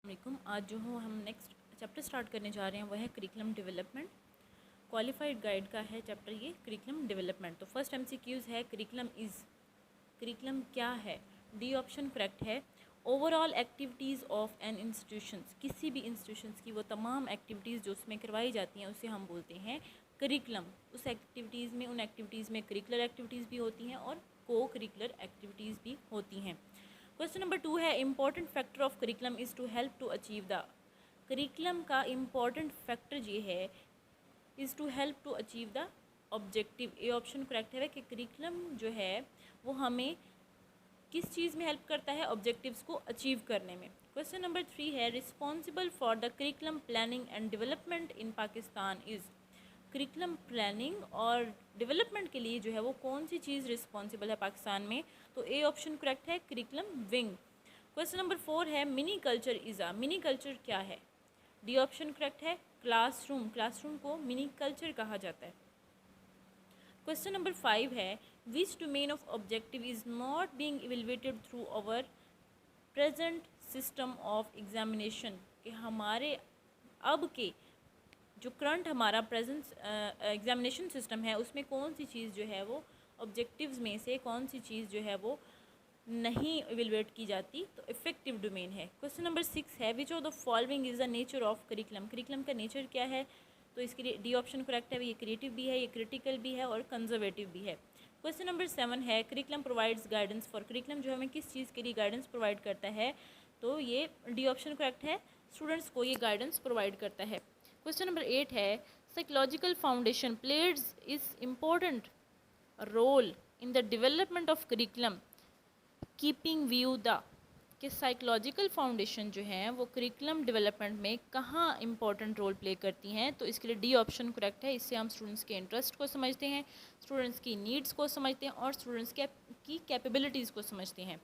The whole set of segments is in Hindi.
वालेकुम। आज जो हो हम नेक्स्ट चैप्टर स्टार्ट करने जा रहे हैं वह है करिकुलम डेवलपमेंट। क्वालिफाइड गाइड का है चैप्टर ये करिकुलम डेवलपमेंट। तो फर्स्ट एमसीक्यूज़ है करिकुलम क्या है। डी ऑप्शन करेक्ट है। Overall activities of an institutions, किसी भी इंस्टीट्यूशंस की वो तमाम एक्टिविटीज़ जो उसमें करवाई जाती हैं उसे हम बोलते हैं करिकुलम। उस एक्टिविटीज़ में, उन एक्टिविटीज़ में करिकुलर एक्टिविटीज़ भी होती हैं और को करिकुलर एक्टिविटीज़ भी होती हैं। क्वेश्चन नंबर 2 है important factor of curriculum is to help to achieve the. Curriculum का इम्पॉर्टेंट फैक्टर ये है is to help to achieve the objective. ये ऑप्शन करेक्ट है कि करिकुलम जो है वो हमें किस चीज़ में हेल्प करता है, ऑब्जेक्टिव्स को अचीव करने में। क्वेश्चन नंबर 3 है responsible for the curriculum planning and development in Pakistan is. Curriculum planning और डेवलपमेंट के लिए जो है वो कौन सी चीज़ रिस्पॉन्सिबल है पाकिस्तान में, तो ए ऑप्शन करेक्ट है करिकुलम विंग। क्वेश्चन नंबर 4 है mini culture is a. Mini culture क्या है, डी ऑप्शन करेक्ट है क्लासरूम। क्लासरूम को मिनी कल्चर कहा जाता है। क्वेश्चन नंबर 5 है which domain of objective is not being evaluated through our present system of examination, कि हमारे अब के जो करंट हमारा प्रेजेंट एग्जामिनेशन सिस्टम है उसमें कौन सी चीज़ जो है वो ऑब्जेक्टिव्स में से कौन सी चीज़ जो है वो नहीं इवेलुएट की जाती, तो इफेक्टिव डोमेन है। क्वेश्चन नंबर 6 है which of the following is the nature of curriculum. Curriculum का नेचर क्या है, तो इसके लिए डी ऑप्शन करेक्ट है। ये क्रिएटिव भी है, ये क्रिटिकल भी है और कंजर्वेटिव भी है। क्वेश्चन नंबर 7 है curriculum provides guidance for. Curriculum जो हमें किस चीज़ के लिए गाइडेंस प्रोवाइड करता है, तो ये डी ऑप्शन करेक्ट है, स्टूडेंट्स को ये गाइडेंस प्रोवाइड करता है। क्वेश्चन नंबर 8 है psychological foundation plays is important role in the development of curriculum keeping view the. कि साइकोलॉजिकल फाउंडेशन जो है वो करिकुलम डेवलपमेंट में कहाँ इंपॉर्टेंट रोल प्ले करती हैं, तो इसके लिए डी ऑप्शन करेक्ट है। इससे हम स्टूडेंट्स के इंटरेस्ट को समझते हैं, स्टूडेंट्स की नीड्स को समझते हैं और स्टूडेंट्स की कैपेबिलिटीज़ को समझते हैं।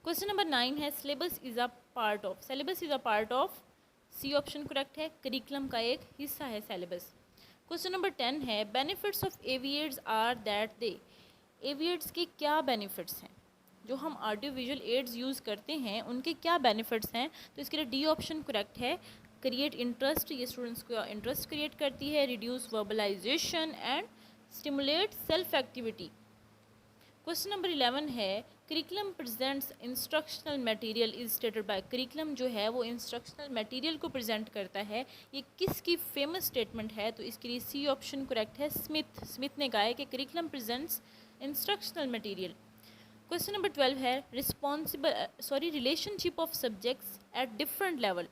क्वेश्चन नंबर 9 है syllabus is a part of. Syllabus is a part of, C option correct है, करिकुलम का एक हिस्सा है सिलेबस। क्वेश्चन नंबर 10 है benefits of AV aids are that they. AV aids के क्या बेनिफिट्स हैं, जो हम ऑडियो विजुअल एड्स यूज़ करते हैं उनके क्या बेनिफिट्स हैं, तो इसके लिए डी ऑप्शन करेक्ट है क्रिएट इंटरेस्ट। ये स्टूडेंट्स को इंटरेस्ट क्रिएट करती है, reduce verbalisation and stimulate self activity. Question number 11 है curriculum presents instructional material is stated by. Curriculum जो है वो इंस्ट्रक्शनल मटेरियल को प्रेजेंट करता है, ये किसकी फेमस स्टेटमेंट है, तो इसके लिए सी ऑप्शन करेक्ट है स्मिथ ने कहा है कि curriculum presents instructional material. Question number 12 है relationship of subjects at different level.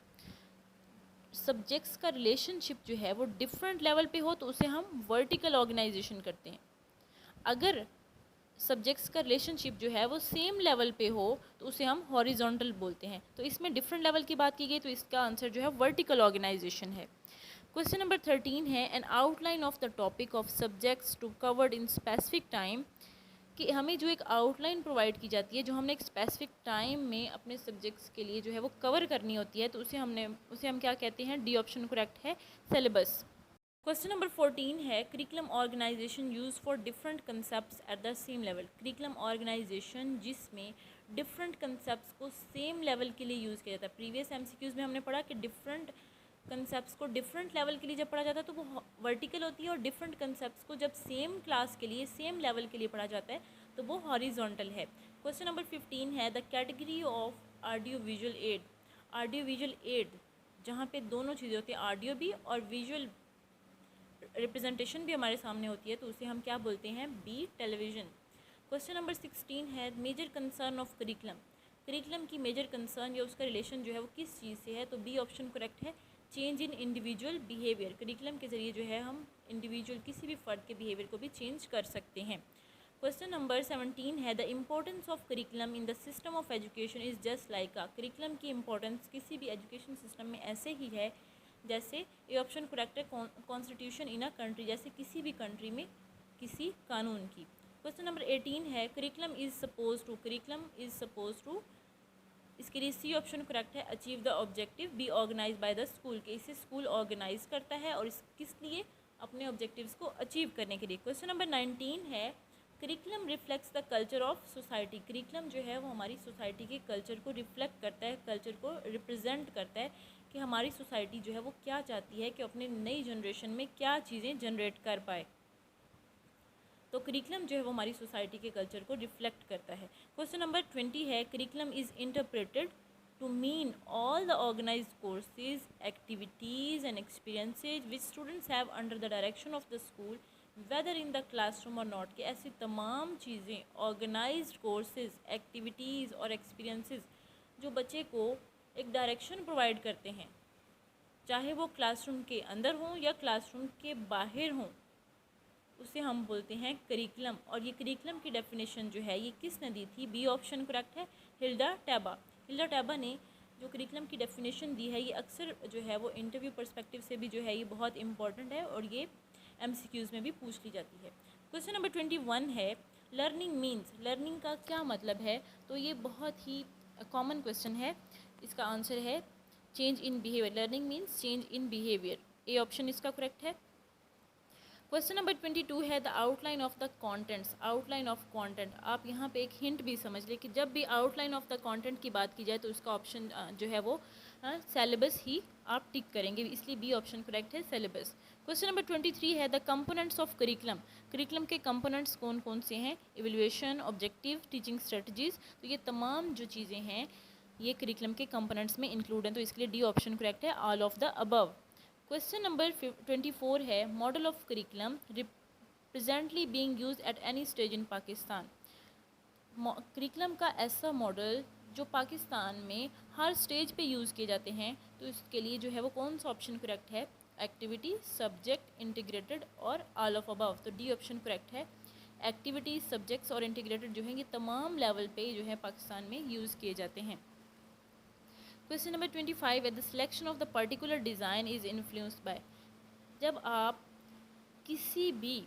Subjects का रिलेशनशिप जो है वो डिफरेंट लेवल पे हो तो उसे हम वर्टिकल ऑर्गेनाइजेशन करते हैं। अगर सब्जेक्ट्स का रिलेशनशिप जो है वो सेम लेवल पे हो तो उसे हम हॉरिजॉन्टल बोलते हैं। तो इसमें डिफरेंट लेवल की बात की गई तो इसका आंसर जो है वर्टिकल ऑर्गेनाइजेशन है। क्वेश्चन नंबर 13 है an outline of the topic of subjects to covered in specific time. कि हमें जो एक आउटलाइन प्रोवाइड की जाती है जो हमने एक स्पेसिफिक टाइम में अपने सब्जेक्ट्स के लिए जो है वो कवर करनी होती है, तो उसे हम क्या कहते हैं, डी ऑप्शन करेक्ट है सिलेबस। क्वेश्चन नंबर 14 है curriculum organization use for different concepts at the same level. Curriculum organization जिसमें डिफरेंट कंसेप्ट्स को सेम लेवल के लिए यूज़ किया जाता है। प्रीवियस एमसीक्यूज़ में हमने पढ़ा कि डिफरेंट कंसेप्ट्स को डिफरेंट लेवल के लिए जब पढ़ा जाता है तो वो वर्टिकल होती है, और डिफरेंट कंसेप्ट्स को जब सेम क्लास के लिए सेम लेवल के लिए पढ़ा जाता है तो वो हॉरिजॉन्टल है। क्वेश्चन नंबर 15 है the category of audio visual add. Audio visual add जहाँ पे दोनों चीज़ें होती हैं, ऑडियो भी और विजुअल रिप्रेजेंटेशन भी हमारे सामने होती है, तो उसे हम क्या बोलते हैं, बी टेलीविज़न। क्वेश्चन नंबर 16 है major concern of curriculum. Curriculum की मेजर कंसर्न या उसका रिलेशन जो है वो किस चीज़ से है, तो बी ऑप्शन करेक्ट है change in individual behaviour. Curriculum के ज़रिए जो है हम इंडिविजुअल किसी भी फ़र्द के बिहेवियर को भी चेंज कर सकते हैं। क्वेश्चन नंबर 17 है the importance of curriculum in the system of education is just like a. Curriculum की इंपॉर्टेंस किसी भी एजुकेशन सिस्टम में ऐसे ही है जैसे, ये ऑप्शन करेक्ट है कॉन्स्टिट्यूशन इन अ कंट्री, जैसे किसी भी कंट्री में किसी कानून की। क्वेश्चन नंबर 18 है करिकुलम इज़ सपोज टू, इसके लिए सी ऑप्शन करेक्ट है achieve the objective be organize by the school, के इसे स्कूल ऑर्गेनाइज करता है और इस किस लिए, अपने ऑब्जेक्टिव्स को अचीव करने के लिए। क्वेश्चन नंबर 19 है curriculum reflects the culture of society. Curriculum जो है वो हमारी सोसाइटी के कल्चर को रिफ्लेक्ट करता है, कल्चर को रिप्रेजेंट करता है कि हमारी सोसाइटी जो है वो क्या चाहती है कि अपने नई जनरेशन में क्या चीज़ें जनरेट कर पाए। तो करिकुलम जो है वो हमारी सोसाइटी के कल्चर को रिफ्लेक्ट करता है। क्वेश्चन नंबर 20 है, curriculum is interpreted to mean all the organized courses, activities and experiences which students have under the direction of the school, whether in the classroom or not। कि ऐसी तमाम चीज़ें, organized courses, activities और experiences जो बच्चे को एक डायरेक्शन प्रोवाइड करते हैं, चाहे वो क्लासरूम के अंदर हों या क्लासरूम के बाहर हों, उसे हम बोलते हैं करिकुलम। और ये करिकुलम की डेफिनेशन जो है ये किसने दी थी? बी ऑप्शन करेक्ट है, हिल्डा टैबा। हिल्डा टैबा ने जो करिकुलम की डेफिनेशन दी है ये अक्सर जो है वो इंटरव्यू पर्सपेक्टिव से भी जो है ये बहुत इंपॉर्टेंट है और ये एमसीक्यूज़ में भी पूछ ली जाती है। क्वेश्चन नंबर 21 है, लर्निंग मीन्स। लर्निंग का क्या मतलब है? तो ये बहुत ही कॉमन क्वेश्चन है। इसका आंसर है change in behaviour. Learning means change in behaviour. A option इसका करेक्ट है। क्वेश्चन नंबर 22 है, the outline of the contents. Outline of content, आप यहाँ पे एक हिंट भी समझ लें कि जब भी आउटलाइन ऑफ द कॉन्टेंट की बात की जाए तो उसका ऑप्शन जो है वो सिलेबस ही आप टिक करेंगे, इसलिए बी ऑप्शन करेक्ट है, सिलेबस। क्वेश्चन नंबर 23 है, the components of curriculum. Curriculum के कंपोनेंट्स कौन कौन से हैं? Evaluation, objective, teaching strategies. तो ये तमाम जो चीज़ें हैं ये करिकुलम के कंपोनेंट्स में इंक्लूड हैं, तो इसके लिए डी ऑप्शन करेक्ट है, all of the above. Question number 24 है, model of curriculum presently being used at any stage in Pakistan. Curriculum का ऐसा मॉडल जो पाकिस्तान में हर स्टेज पे यूज़ किए जाते हैं, तो इसके लिए जो है वो कौन सा ऑप्शन करेक्ट है? एक्टिविटी, सब्जेक्ट, इंटीग्रेटेड और ऑल ऑफ अबव। तो डी ऑप्शन करेक्ट है। एक्टिविटी, सब्जेक्ट्स और इंटीग्रेटेड जो हैं ये तमाम लेवल पे जो है पाकिस्तान में यूज़ किए जाते हैं। क्वेश्चन नंबर 25 है, the selection of the particular design is influenced by. जब आप किसी भी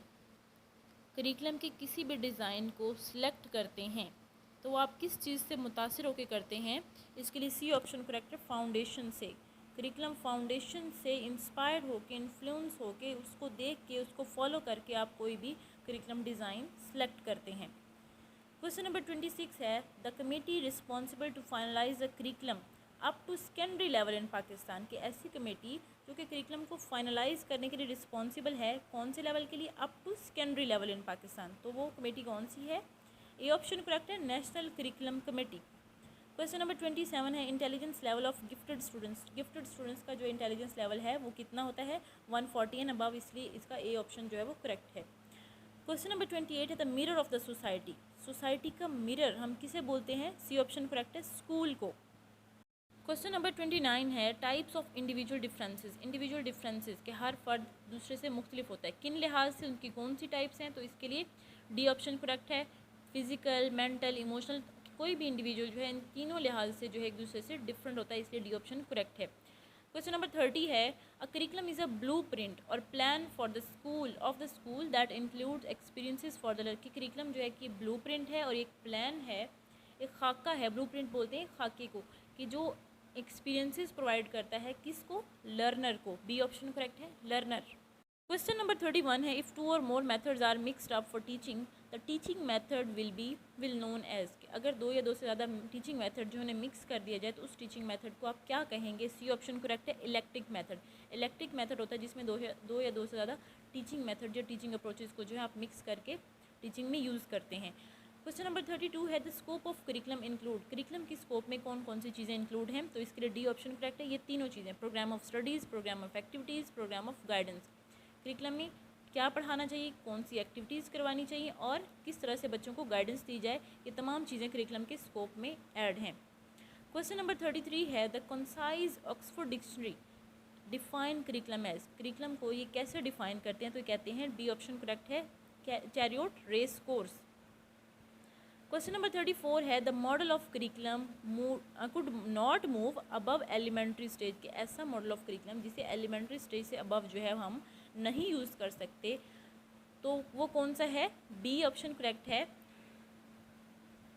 करिकुलम के किसी भी डिज़ाइन को सिलेक्ट करते हैं तो आप किस चीज़ से मुतासिर होकर करते हैं? इसके लिए सी ऑप्शन करेक्ट है, फाउंडेशन से। करिकुलम फाउंडेशन से इंस्पायर्ड होकर, इन्फ्लुएंस होकर, उसको देख के, उसको फॉलो करके आप कोई भी करिकुलम डिज़ाइन सेलेक्ट करते हैं। क्वेश्चन नंबर 26 है, the committee responsible to finalize the curriculum up to secondary level in Pakistan. की ऐसी कमेटी जो कि करिकुलम को फाइनलाइज करने के लिए रिस्पॉन्सिबल है, कौन से लेवल के लिए? Up to secondary level in Pakistan. तो वो कमेटी कौन सी है? ए ऑप्शन करेक्ट है, national curriculum committee. Question number 27 है, intelligence level of gifted students. Gifted students का जो इंटेलिजेंस लेवल है वो कितना होता है? 140 एंड अबव, इसलिए इसका ए ऑप्शन जो है वो करेक्ट है। क्वेश्चन नंबर 28 है, the mirror of the society. Society का मिरर हम किसे बोलते हैं? सी ऑप्शन करेक्ट है, स्कूल को। क्वेश्चन नंबर 29 है, types of individual differences. Individual differences के हर फर्द दूसरे से मुख्तलिफ होता है, किन लिहाज से उनकी कौन सी टाइप्स हैं? तो इसके लिए डी ऑप्शन करेक्ट है, फिजिकल, मेंटल, इमोशनल। कोई भी इंडिविजुअल जो है इन तीनों लिहाज से जो है एक दूसरे से डिफरेंट होता है, इसलिए डी ऑप्शन करेक्ट है। क्वेश्चन नंबर 30 है, a curriculum is a blueprint और plan for the school of the school that includes experiences for the learning. Curriculum जो है कि ब्लू प्रिंट है और एक प्लान है, एक खाका है। ब्लू प्रिंट बोलते हैं खाके को, कि जो एक्सपीरियंसेस प्रोवाइड करता है किसको? लर्नर को। बी ऑप्शन करेक्ट है, लर्नर। क्वेश्चन नंबर 31 है, इफ़ 2 और more methods are mixed up for teaching the teaching method will known as. अगर 2 या 2 से ज़्यादा टीचिंग मेथड जो है मिक्स कर दिया जाए तो उस टीचिंग मेथड को आप क्या कहेंगे? सी ऑप्शन करेक्ट है, इलेक्ट्रिक मेथड। इलेक्ट्रिक मेथड होता है जिसमें 2 या 2 से ज़्यादा टीचिंग मेथड या टीचिंग अप्रोचेज़ को जो है आप मिक्स करके टीचिंग में यूज़ करते हैं। क्वेश्चन नंबर 32 है, the scope of curriculum include. Curriculum की स्कोप में कौन कौन सी चीज़ें इंक्लूड हैं? तो इसके लिए डी ऑप्शन करेक्ट है, ये तीनों चीज़ें, programme of studies, programme of activities, programme of guidance. Curriculum में क्या पढ़ाना चाहिए, कौन सी एक्टिविटीज़ करवानी चाहिए और किस तरह से बच्चों को गाइडेंस दी जाए, ये तमाम चीज़ें करिकुलम के स्कोप में ऐड हैं। क्वेश्चन नंबर 33 है, the concise Oxford dictionary define curriculum as. Curriculum को ये कैसे डिफाइन करते हैं? तो कहते हैं, डी ऑप्शन करेक्ट है, chariot race course. Question number 34 है, the model of curriculum could not move above elementary stage. के ऐसा मॉडल ऑफ करिकुलम जिसे एलिमेंट्री स्टेज से अबव जो है हम नहीं यूज़ कर सकते, तो वो कौन सा है? बी ऑप्शन करेक्ट है,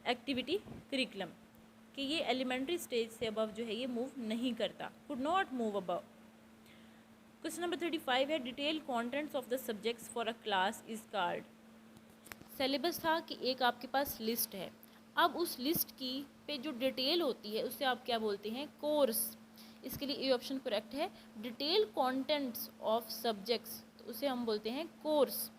एक्टिविटी करिकुलम, कि ये एलिमेंट्री स्टेज से अबव जो है ये मूव नहीं करता, could not move above. Question number 35 है, detail contents of the subjects for a class is called. Syllabus था कि एक आपके पास लिस्ट है, अब उस लिस्ट की पे जो डिटेल होती है उससे आप क्या बोलते हैं, कोर्स। इसके लिए ए ऑप्शन करेक्ट है। डिटेल कंटेंट्स ऑफ सब्जेक्ट्स, तो उसे हम बोलते हैं कोर्स।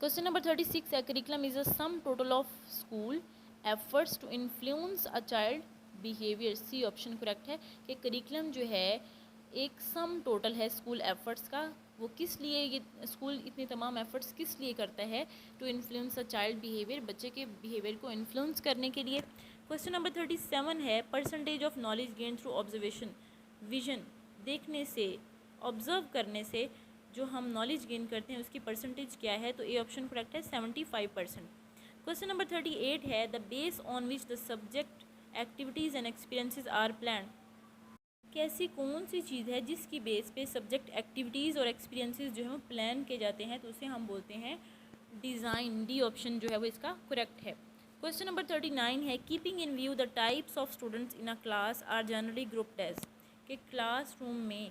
क्वेश्चन नंबर 36 है, curriculum is a sum total of school efforts to influence a child behaviour. C option correct है कि करिकुलम जो है एक सम टोटल है स्कूल एफर्ट्स का। वो किस लिए, ये स्कूल इतने तमाम एफर्ट्स किस लिए करता है, to influence a child behaviour, बच्चे के बिहेवियर को इन्फ्लुएंस करने के लिए। क्वेश्चन नंबर 37 है, percentage of knowledge gain through observation. Vision, देखने से, ऑब्जर्व करने से जो हम नॉलेज गेन करते हैं उसकी परसेंटेज क्या है, तो ए ऑप्शन करेक्ट है 75%। क्वेश्चन नंबर 38 है, the base on which the subject activities and experiences are plan. कैसी कौन सी चीज़ है जिसकी बेस पे सब्जेक्ट एक्टिविटीज़ और एक्सपीरियंसेस जो है वो प्लान किए जाते हैं, तो उसे हम बोलते हैं डिज़ाइन। डी ऑप्शन जो है वो इसका करेक्ट है। क्वेश्चन नंबर 39 है, keeping in view the types of students in a class are generally grouped as. कि क्लासरूम में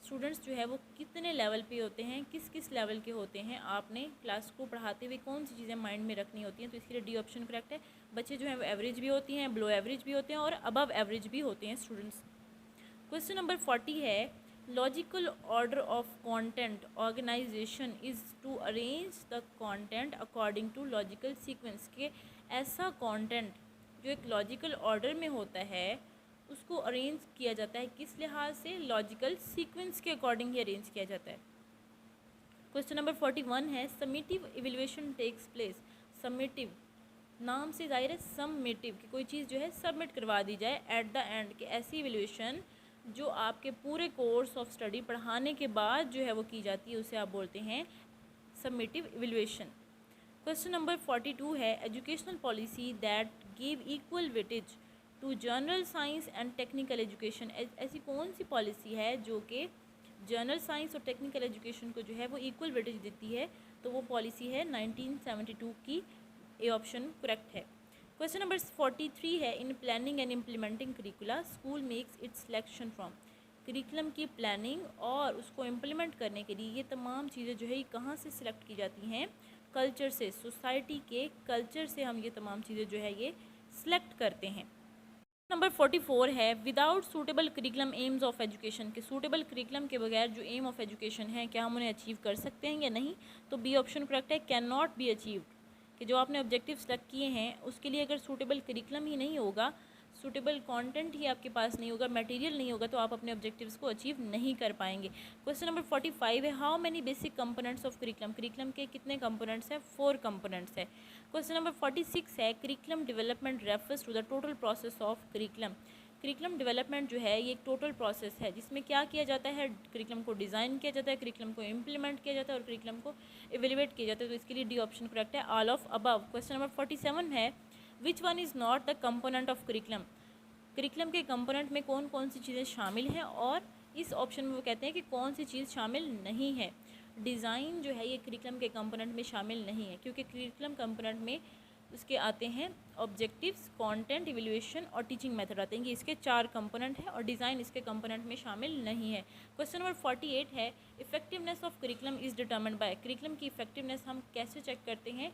स्टूडेंट्स जो है वो कितने लेवल पे होते हैं, किस किस लेवल के होते हैं, आपने क्लास को पढ़ाते हुए कौन सी चीज़ें माइंड में रखनी होती हैं, तो इसके लिए डी ऑप्शन करेक्ट है। बच्चे जो हैं वो एवरेज भी होती हैं, बिलो एवरेज भी होते हैं और अबव एवरेज भी होते हैं स्टूडेंट्स। क्वेश्चन नंबर 40 है, logical order of content organization is to arrange the content according to logical sequence. के ऐसा कंटेंट जो एक लॉजिकल ऑर्डर में होता है उसको अरेंज किया जाता है किस लिहाज से, लॉजिकल सीक्वेंस के अकॉर्डिंग ही अरेंज किया जाता है। क्वेश्चन नंबर 41 है, summative evaluation takes place. Summative नाम से जाहिर है समेटिव कि कोई चीज़ जो है सबमिट करवा दी जाए एट द एंड, कि ऐसी इवैल्यूएशन जो आपके पूरे कोर्स ऑफ स्टडी पढ़ाने के बाद जो है वो की जाती है, उसे आप बोलते हैं समेटिव इवैल्यूएशन। क्वेश्चन नंबर 42 है, educational policy that give equal weightage to general science and technical education. ऐसी कौन सी पॉलिसी है जो कि जनरल साइंस और टेक्निकल एजुकेशन को जो है वो इक्वल वेटेज देती है, तो वो पॉलिसी है 1972 की। ए ऑप्शन करेक्ट है। क्वेश्चन नंबर 43 है, in planning and implementing करिकुला school makes it's selection from. Curriculum की प्लानिंग और उसको इम्प्लीमेंट करने के लिए ये तमाम चीज़ें जो है ये कहाँ से सिलेक्ट की जाती हैं, कल्चर से, सोसाइटी के कल्चर से हम ये तमाम चीज़ें जो है ये सिलेक्ट करते हैं। नंबर 44 है, without suitable curriculum AIIMS of education. के सूटेबल करिकुलम के बगैर जो एम ऑफ एजुकेशन है क्या हम उन्हें अचीव कर सकते हैं या नहीं, तो बी ऑप्शन करेक्ट है, कैन नॉट बी अचीव्ड। कि जो आपने ऑब्जेक्टिव सेलेक्ट किए हैं उसके लिए अगर सूटेबल करिकुलम ही नहीं होगा, सूटेबल कंटेंट ही आपके पास नहीं होगा, मटेरियल नहीं होगा, तो आप अपने ऑब्जेक्टिव्स को अचीव नहीं कर पाएंगे। क्वेश्चन नंबर 45 है, how many basic components of curriculum. Curriculum के कितने कंपोनेंट्स हैं, 4 कंपोनेंट्स है। क्वेश्चन नंबर 46 है, curriculum development refers to the total process of curriculum. Curriculum development जो है ये एक टोटल प्रोसेस है जिसमें क्या किया जाता है, करिकुलम को डिज़ाइन किया जाता है, करिकुलम को इम्प्लीमेंट किया जाता है और करिकुलम को एवेल्युएट किया जाता है, तो इसके लिए डी ऑप्शन करेक्ट है, all of above. Question number 47 है, which one is not the component of curriculum. Curriculum के कंपोनेंट में कौन कौन सी चीज़ें शामिल हैं और इस ऑप्शन में वो कहते हैं कि कौन सी चीज़ शामिल नहीं है। डिज़ाइन जो है ये करिकुलम के कंपोनेंट में शामिल नहीं है क्योंकि करिकुलम कंपोनेंट में उसके आते हैं ऑब्जेक्टिव्स, कंटेंट, इवैल्यूएशन और टीचिंग मेथड आते हैं। ये इसके 4 कंपोनेंट हैं और डिज़ाइन इसके कंपोनेंट में शामिल नहीं है। क्वेश्चन नंबर 48 है, effectiveness of curriculum is determined by. Curriculum की इफेक्टिवनेस हम कैसे चेक करते हैं,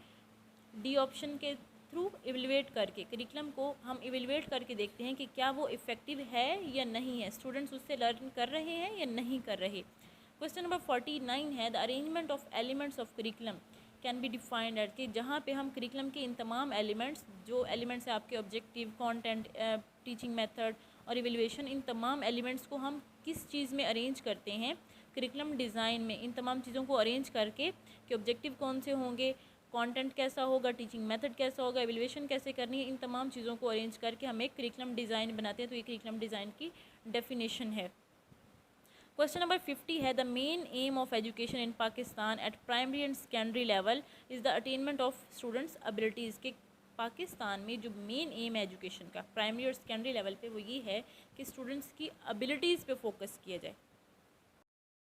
डी ऑप्शन के थ्रू इवेल्युएट करके। करिकुलम को हम इवेल्युएट करके देखते हैं कि क्या वो इफ़ेक्टिव है या नहीं है, स्टूडेंट्स उससे लर्न कर रहे हैं या नहीं कर रहे। क्वेश्चन नंबर 49 है, the arrangement of elements of curriculum can be defined at. कि जहाँ पे हम करिकुलम के इन तमाम एलिमेंट्स, जो एलिमेंट्स है आपके ऑब्जेक्टिव, कंटेंट, टीचिंग मेथड और इवेल्युएशन, इन तमाम एलिमेंट्स को हम किस चीज़ में अरेंज करते हैं, करिकुलम डिज़ाइन में। इन तमाम चीज़ों को अरेंज करके कि ऑब्जेक्टिव कौन से होंगे, कंटेंट कैसा होगा, टीचिंग मेथड कैसा होगा, एवेल्युएशन कैसे करनी है, इन तमाम चीज़ों को अरेंज करके हम एक करिकुलम डिज़ाइन बनाते हैं, तो ये करिकुलम डिज़ाइन की डेफिनेशन है। क्वेश्चन नंबर 50 है, the main M of education in Pakistan eight primary and secondary level is the attainment of students abilities. के पाकिस्तान में जो मेन एम है एजुकेशन का प्राइमरी और सेकेंडरी लेवल पे वो ये है कि स्टूडेंट्स की एबिलिटीज़ पे फोकस किया जाए।